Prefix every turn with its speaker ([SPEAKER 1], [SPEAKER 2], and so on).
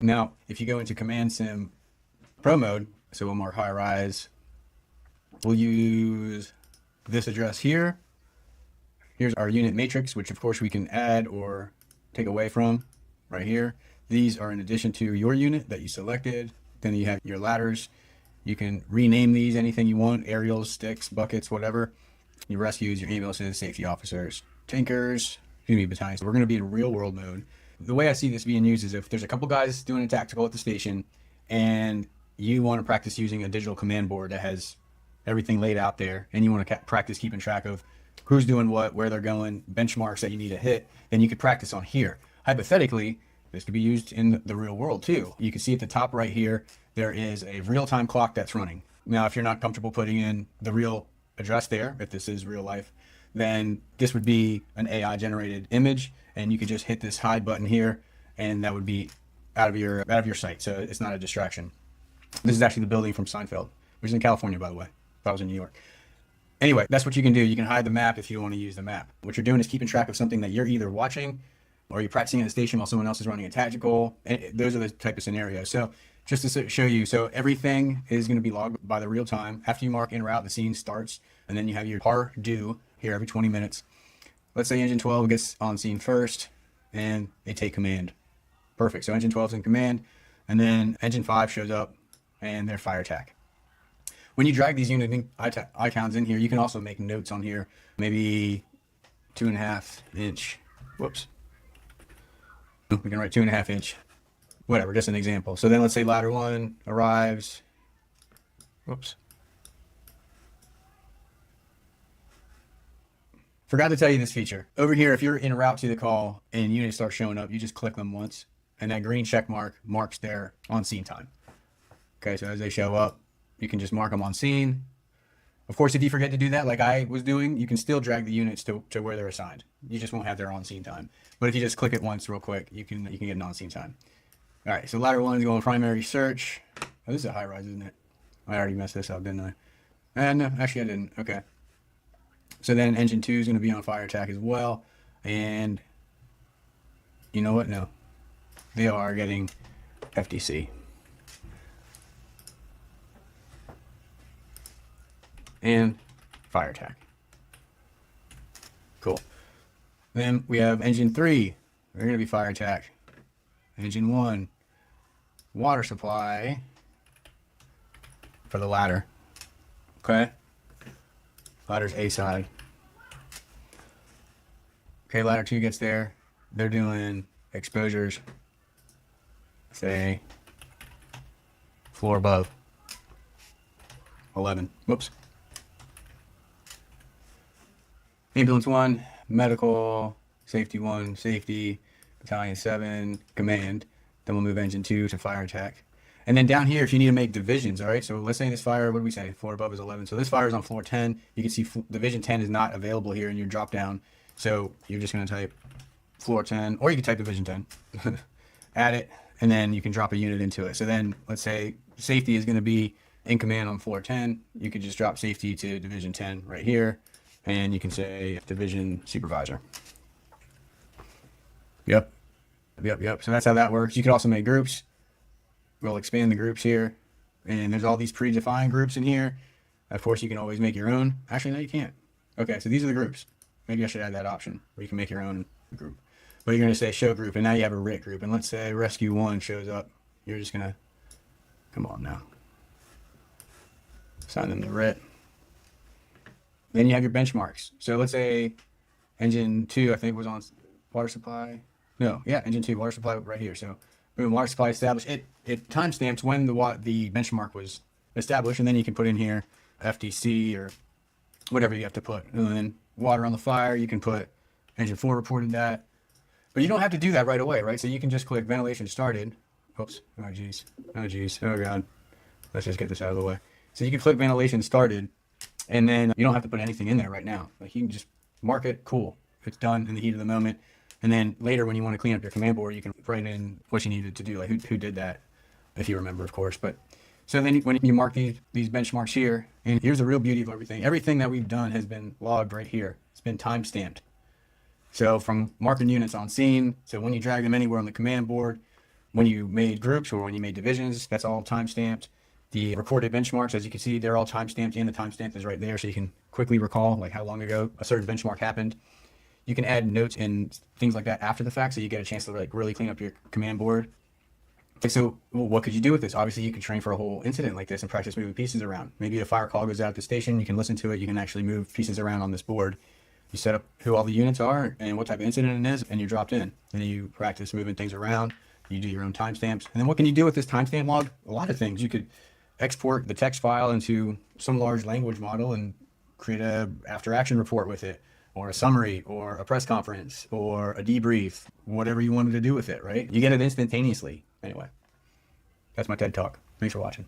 [SPEAKER 1] Now, if you go into Command Sim Pro mode, so we'll mark high rise, we'll use this address here. Here's our unit matrix, which of course we can add or take away from right here. These are in addition to your unit that you selected. Then you have your ladders. You can rename these anything you want: aerials, sticks, buckets, whatever. Your rescues, your ambulances, safety officers, tankers, battalions. We're going to be in real world mode. The way I see this being used is if there's a couple guys doing a tactical at the station and you want to practice using a digital command board that has everything laid out there, and you want to practice keeping track of who's doing what, where they're going, benchmarks that you need to hit, then you could practice on here. Hypothetically, this could be used in the real world too. You can see at the top right here, there is a real-time clock that's running. Now, if you're not comfortable putting in the real address there, if this is real life, then this would be an AI generated image, and you could just hit this hide button here, and that would be out of your sight. So it's not a distraction. This is actually the building from Seinfeld, which is in California, by the way. If I was in New York. Anyway, that's what you can do. You can hide the map if you don't want to use the map. What you're doing is keeping track of something that you're either watching or you're practicing at the station while someone else is running a tactical. And those are the type of scenarios. So just to show you, so everything is going to be logged by the real time. After you mark en route, the scene starts, and then you have your par due here every 20 minutes. Let's say engine 12 gets on scene first and they take command. Perfect. So engine 12 is in command, and then engine 5 shows up and they're fire attack. When you drag these unit icons in here, you can also make notes on here, maybe 2.5 inch. Whoops. We can write 2.5 inch, whatever, just an example. So then let's say ladder 1 arrives. Whoops. Forgot to tell you this feature. Over here, if you're en route to the call and units start showing up, you just click them once, and that green check mark marks their on scene time. Okay, so as they show up, you can just mark them on scene. Of course, if you forget to do that, like I was doing, you can still drag the units to where they're assigned. You just won't have their on-scene time. But if you just click it once real quick, you can get an on-scene time. All right, so ladder 1 is going primary search. Oh, this is a high rise, isn't it? I already messed this up, didn't I? And no, actually I didn't. Okay. So then engine 2 is going to be on fire attack as well. And you know what? No, they are getting FDC. And fire attack. Cool. Then we have engine 3. They're going to be fire attack. Engine 1, water supply for the ladder. Okay. Ladder's A side. Okay, ladder 2 gets there. They're doing exposures. Say floor above 11. Whoops. Ambulance 1, medical, safety 1, safety, battalion 7, command. Then we'll move engine 2 to fire attack. And then down here, if you need to make divisions, all right? So let's say this fire, what do we say? Floor above is 11. So this fire is on floor 10. You can see division 10 is not available here in your drop down. So you're just going to type floor 10, or you can type division 10, add it, and then you can drop a unit into it. So then let's say safety is going to be in command on floor 10. You could just drop safety to division 10 right here. And you can say division supervisor. Yep. So that's how that works. You can also make groups. We'll expand the groups here. And there's all these predefined groups in here. Of course, you can always make your own. Actually, no, you can't. Okay, so these are the groups. Maybe I should add that option where you can make your own group. But you're going to say show group, and now you have a RIT group. And let's say rescue 1 shows up. You're just going to, come on now. Assign them to RIT. Then you have your benchmarks. So let's say engine 2, I think, was on water supply. No, yeah, engine 2, water supply right here. So boom, water supply established. It timestamps when the benchmark was established, and then you can put in here FTC or whatever you have to put. And then water on the fire, you can put engine 4 reported that. But you don't have to do that right away, right? So you can just click ventilation started. Oops. Oh, geez. Oh, God. Let's just get this out of the way. So you can click ventilation started. And then you don't have to put anything in there right now. Like you can just mark it, cool. It's done in the heat of the moment. And then later when you want to clean up your command board, you can write in what you needed to do, like who did that, if you remember, of course. But so then when you mark these benchmarks here, and here's the real beauty of everything. Everything that we've done has been logged right here. It's been time stamped. So from marking units on scene, so when you drag them anywhere on the command board, when you made groups or when you made divisions, that's all time-stamped. The recorded benchmarks, as you can see, they're all time-stamped, and the timestamp is right there, so you can quickly recall like how long ago a certain benchmark happened. You can add notes and things like that after the fact, so you get a chance to like really clean up your command board. Like, so what could you do with this? Obviously, you can train for a whole incident like this and practice moving pieces around. Maybe a fire call goes out at the station, you can listen to it, you can actually move pieces around on this board. You set up who all the units are and what type of incident it is, and you're dropped in. And then you practice moving things around. You do your own timestamps. And then what can you do with this timestamp log? A lot of things. You could export the text file into some large language model and create a after action report with it, or a summary, or a press conference, or a debrief, whatever you wanted to do with it, right? You get it instantaneously. Anyway, that's my TED Talk. Thanks for watching.